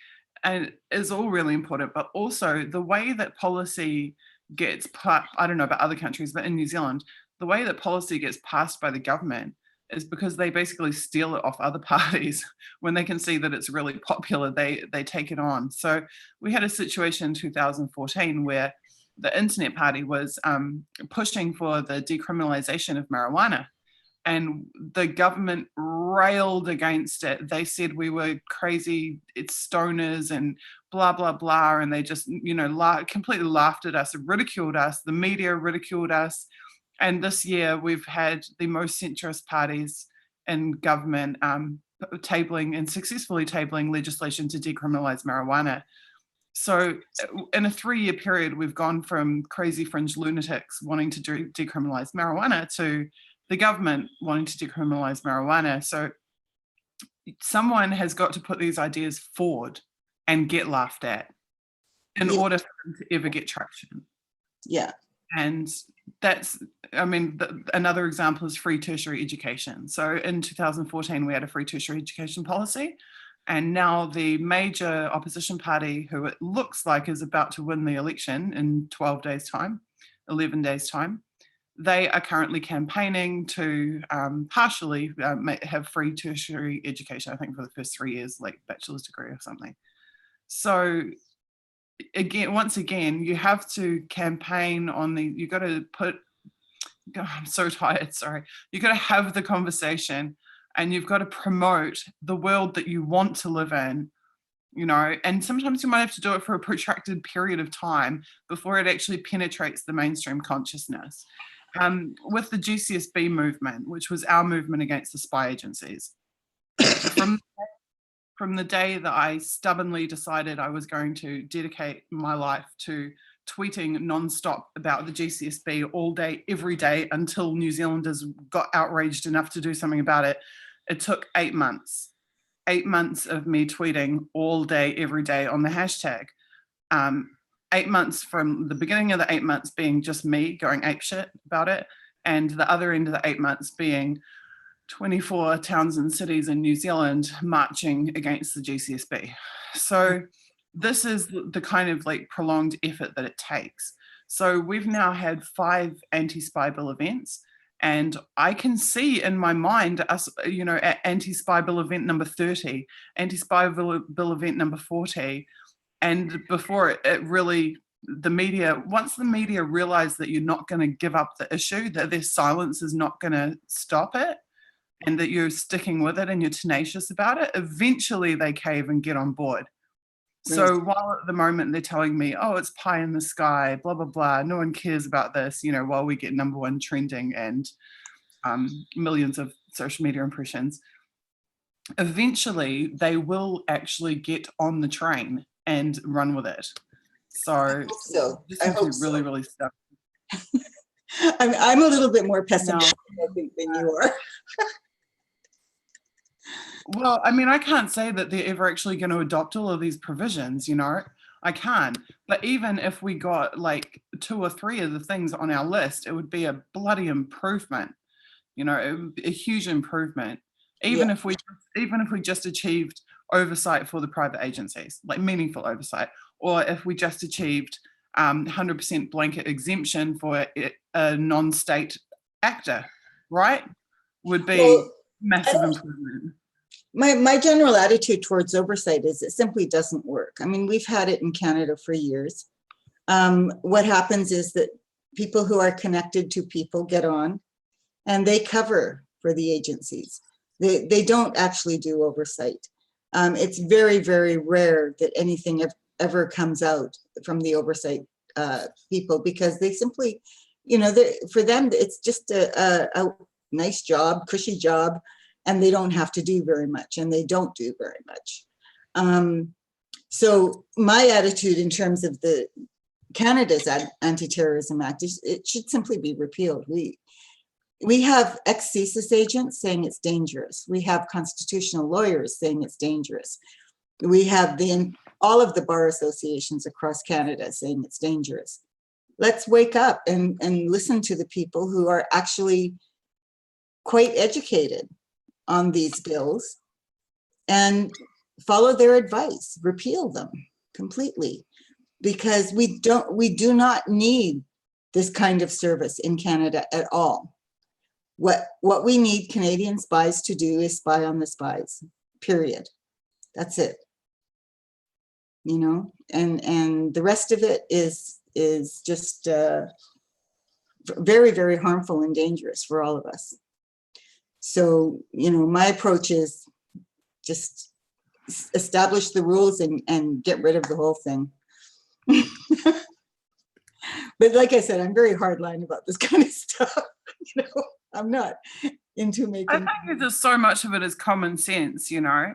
and is all really important. But also the way that policy gets, I don't know about other countries, but in New Zealand, the way that policy gets passed by the government is because they basically steal it off other parties. When they can see that it's really popular, they take it on. So we had a situation in 2014 where the Internet Party was pushing for the decriminalization of marijuana, and the government railed against it. They said we were crazy, it's stoners and blah, blah, blah. And they just, completely laughed at us, ridiculed us. The media ridiculed us. And this year we've had the most centrist parties in government tabling and successfully tabling legislation to decriminalize marijuana. So in a 3-year period, we've gone from crazy fringe lunatics wanting to decriminalize marijuana to the government wanting to decriminalize marijuana. So someone has got to put these ideas forward and get laughed at in order for them to ever get traction. Yeah. And that's, another example is free tertiary education. So in 2014, we had a free tertiary education policy. And now the major opposition party, who it looks like is about to win the election in 12 days' time, 11 days' time, they are currently campaigning to partially have free tertiary education, I think for the first 3 years, like bachelor's degree or something. So once again, you have to campaign on you got to I'm so tired, sorry. You got to have the conversation and you've got to promote the world that you want to live in, and sometimes you might have to do it for a protracted period of time before it actually penetrates the mainstream consciousness. With the GCSB movement, which was our movement against the spy agencies, from the day that I stubbornly decided I was going to dedicate my life to tweeting nonstop about the GCSB all day, every day, until New Zealanders got outraged enough to do something about it, it took 8 months. 8 months of me tweeting all day, every day on the hashtag. 8 months from the beginning of the 8 months being just me going apeshit about it, and the other end of the 8 months being 24 towns and cities in New Zealand marching against the GCSB. So this is the kind of like prolonged effort that it takes. So we've now had 5 anti-spy bill events, and I can see in my mind us, you know, at anti-spy bill event number 30, anti-spy bill event number 40, and before it really, the media, once the media realize that you're not going to give up the issue, that their silence is not going to stop it, and that you're sticking with it and you're tenacious about it, eventually they cave and get on board. So while at the moment they're telling me, oh, it's pie in the sky, blah, blah, blah, no one cares about this, you know, while we get #1 trending and millions of social media impressions, eventually they will actually get on the train and run with it. So I hope really, really stuck. I'm a little bit more pessimistic, I think, than you are. Well, I mean, I can't say that they're ever actually going to adopt all of these provisions, you know, I can't. But even if we got like 2 or 3 of the things on our list, it would be a bloody improvement, you know, it would be a huge improvement. Even if we just achieved oversight for the private agencies, like meaningful oversight, or if we just achieved 100% blanket exemption for a non-state actor, right? Would be massive improvement. My general attitude towards oversight is it simply doesn't work. I mean, we've had it in Canada for years. What happens is that people who are connected to people get on and they cover for the agencies. They don't actually do oversight. It's very, very rare that anything ever comes out from the oversight people, because they simply, you know, for them, it's just a nice job, cushy job, and they don't have to do very much, and they don't do very much. So my attitude in terms of the Canada's Anti-Terrorism Act is it should simply be repealed. We have ex-CSIS agents saying it's dangerous. We have constitutional lawyers saying it's dangerous. We have all of the bar associations across Canada saying it's dangerous. Let's wake up and listen to the people who are actually quite educated on these bills and follow their advice, repeal them completely, because we do not need this kind of service in Canada at all. What we need Canadian spies to do is spy on the spies, period. That's it. You know, and the rest of it is just very, very harmful and dangerous for all of us. So, you know, my approach is just establish the rules and get rid of the whole thing. But like I said, I'm very hardline about this kind of stuff. You know, I'm not into making. I think there's so much of it is common sense, you know.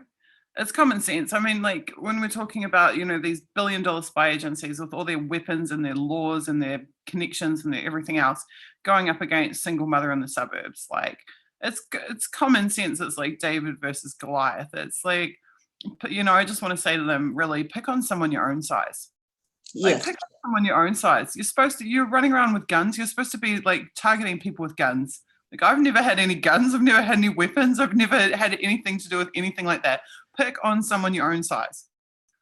It's common sense. I mean, like when we're talking about, you know, these billion-dollar spy agencies with all their weapons and their laws and their connections and their everything else going up against single mother in the suburbs, like it's common sense. It's like David versus Goliath. It's like, you know, I just want to say to them, really pick on someone your own size. Like pick on someone your own size. You're running around with guns. You're supposed to be like targeting people with guns. Like I've never had any guns. I've never had any weapons. I've never had anything to do with anything like that. Pick on someone your own size.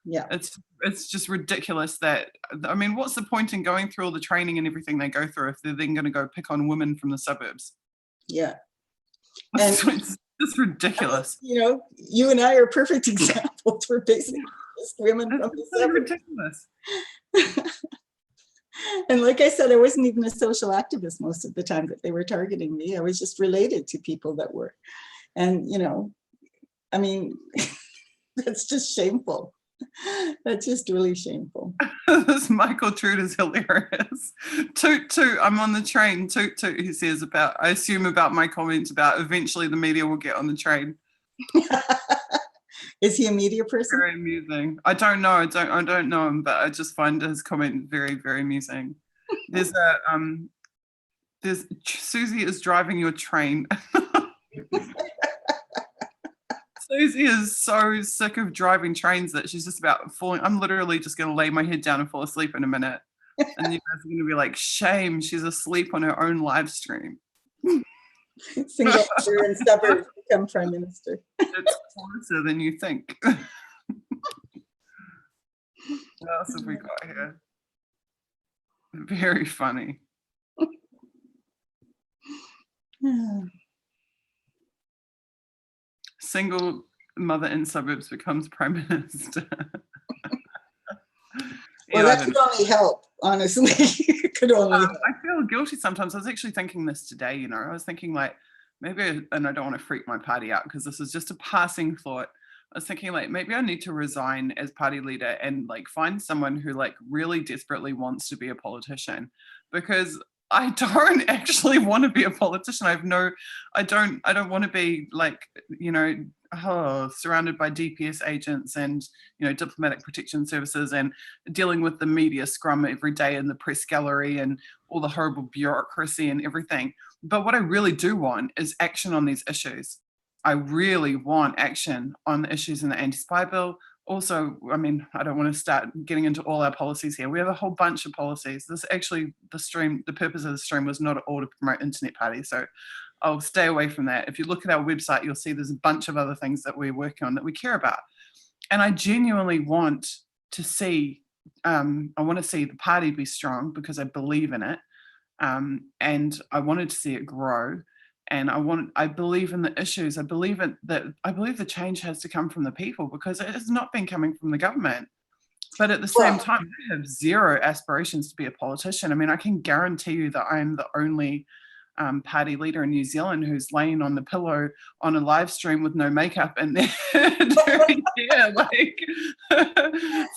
Yeah. It's just ridiculous that, I mean, what's the point in going through all the training and everything they go through if they're then going to go pick on women from the suburbs? Yeah. And it's just ridiculous. You know, you and I are perfect examples for basically women from the suburbs. Ridiculous. And like I said, I wasn't even a social activist most of the time that they were targeting me. I was just related to people that were. And, you know, I mean, that's just shameful. That's just really shameful. This Michael Trude is hilarious. Toot, I'm on the train. Toot, he says about, I assume about my comment about eventually the media will get on the train. Is he a media person? Very amusing. I don't know. I don't know him, but I just find his comment very, very amusing. There's Suzie is driving your train. Suzie is so sick of driving trains that she's just about falling. I'm literally just going to lay my head down and fall asleep in a minute. And you guys are going to be like, shame, she's asleep on her own live stream. Single and suburbs become prime minister. It's closer than you think. What else have we got here? Very funny. Single mother in suburbs becomes prime minister. Well, that could only help, honestly. It could only help. I feel guilty sometimes. I was actually thinking this today, you know, I was thinking like, maybe, and I don't want to freak my party out because this is just a passing thought. I was thinking like, maybe I need to resign as party leader and like find someone who like really desperately wants to be a politician, because I don't actually want to be a politician. I don't want to be like, you know, surrounded by DPS agents and, you know, diplomatic protection services and dealing with the media scrum every day in the press gallery and all the horrible bureaucracy and everything. But what I really do want is action on these issues. I really want action on the issues in the anti-spy bill. Also, I mean, I don't want to start getting into all our policies here. We have a whole bunch of policies. This actually, the purpose of the stream was not at all to promote internet parties. So I'll stay away from that. If you look at our website, you'll see there's a bunch of other things that we're working on that we care about. And I genuinely want to see, I want to see the party be strong because I believe in it. And I wanted to see it grow. And I believe in the issues. I believe the change has to come from the people because it has not been coming from the government. But at the same time, I have zero aspirations to be a politician. I mean, I can guarantee you that I'm the only party leader in New Zealand who's laying on the pillow on a live stream with no makeup and yeah, like,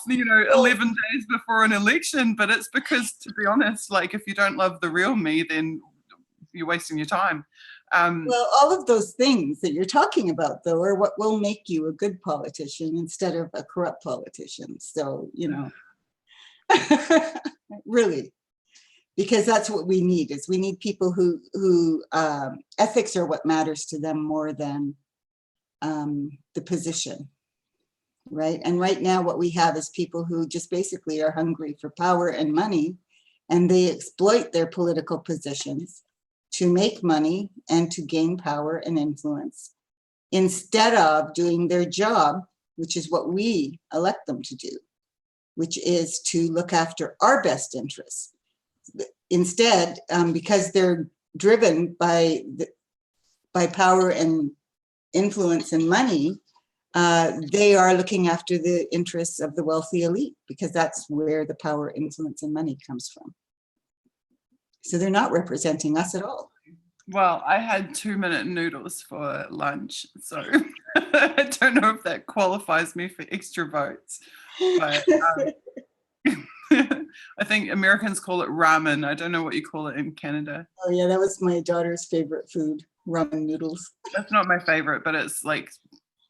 you know, 11 days before an election. But it's because, to be honest, like if you don't love the real me, then you're wasting your time. Well, all of those things that you're talking about, though, are what will make you a good politician instead of a corrupt politician. So, you know, really, because that's what we need, is we need people who ethics are what matters to them more than the position, right? And right now what we have is people who just basically are hungry for power and money, and they exploit their political positions to make money and to gain power and influence instead of doing their job, which is what we elect them to do, which is to look after our best interests. Instead, because they're driven by power and influence and money, they are looking after the interests of the wealthy elite, because that's where the power, influence, and money comes from. So they're not representing us at all. Well, I had 2-minute noodles for lunch, so I don't know if that qualifies me for extra votes. But I think Americans call it ramen. I don't know what you call it in Canada. Oh yeah, that was my daughter's favorite food, ramen noodles. That's not my favorite, but it's like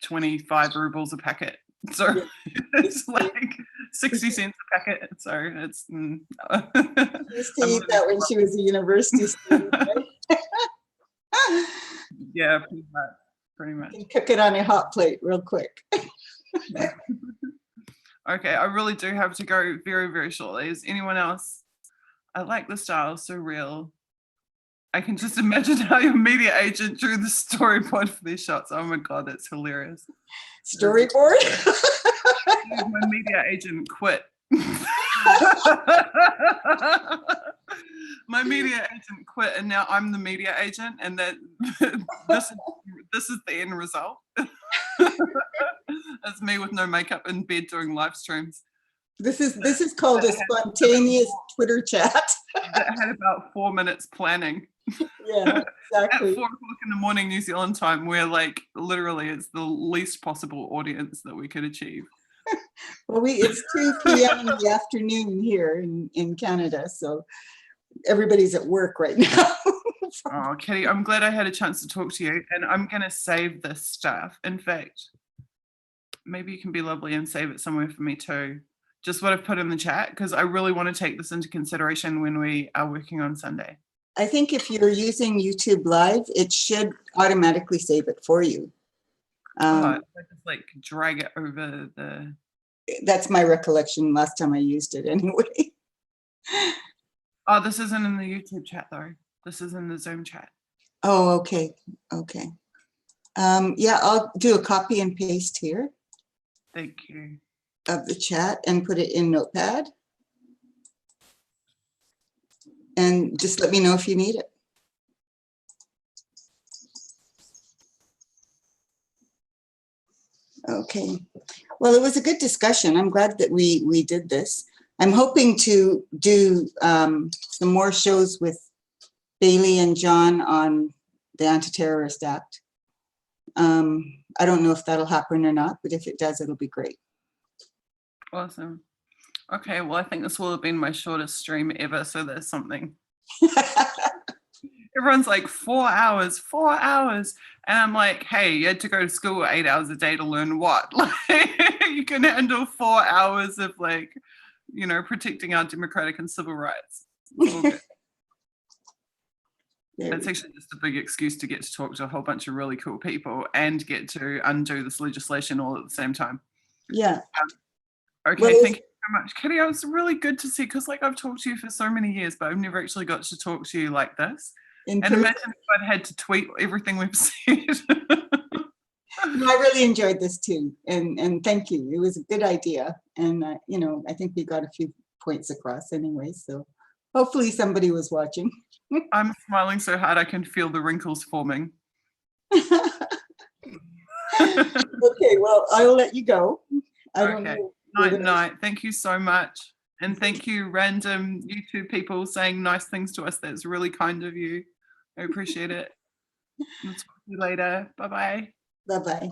25 rubles a packet. So it's like 60 cents a packet. So it's. She used to eat that when she was a university student, right? Yeah, pretty much. You can cook it on a hot plate real quick. Okay, I really do have to go very, very shortly. Is anyone else? I like the style, so real. I can just imagine how your media agent drew the storyboard for these shots. Oh my God, that's hilarious. Storyboard? My media agent quit. My media agent quit, and now I'm the media agent, and that this is the end result. That's me with no makeup in bed doing live streams. This is called a spontaneous Twitter chat. That had about 4 minutes planning. Yeah, exactly. At 4 o'clock in the morning, New Zealand time, where like literally it's the least possible audience that we could achieve. Well, it's 2 p.m. in the afternoon here in Canada, so everybody's at work right now. Oh, Kitty, I'm glad I had a chance to talk to you, and I'm going to save this stuff. In fact, maybe you can be lovely and save it somewhere for me too. Just what I've put in the chat, because I really want to take this into consideration when we are working on Sunday. I think if you're using YouTube Live, it should automatically save it for you. I just like drag it over the. That's my recollection last time I used it anyway. Oh, this isn't in the YouTube chat though. This is in the Zoom chat. Oh, okay. Okay. Yeah, I'll do a copy and paste here Thank you. of the chat and put it in Notepad. And just let me know if you need it. Okay. Well, it was a good discussion. I'm glad that we did this. I'm hoping to do some more shows with Bailey and John on the Anti-Terrorist Act. I don't know if that'll happen or not, but if it does, it'll be great. Awesome. Okay, well, I think this will have been my shortest stream ever, so there's something. Everyone's like 4 hours, 4 hours. And I'm like, hey, you had to go to school 8 hours a day to learn what? Like, you can handle 4 hours of like, you know, protecting our democratic and civil rights. It's all good. It's actually just a big excuse to get to talk to a whole bunch of really cool people and get to undo this legislation all at the same time. Yeah. Okay, well, thank you so much. Kitty, it was really good to see, because like I've talked to you for so many years, but I've never actually got to talk to you like this. And imagine if I'd had to tweet everything we've said. No, I really enjoyed this too. And thank you. It was a good idea. And, you know, I think we got a few points across anyway. So hopefully somebody was watching. I'm smiling so hard I can feel the wrinkles forming. Okay, well, I'll let you go. I don't know. Night. Thank you so much. And thank you, random YouTube people saying nice things to us. That's really kind of you. I appreciate it. I'll talk to you later. Bye-bye. Bye-bye.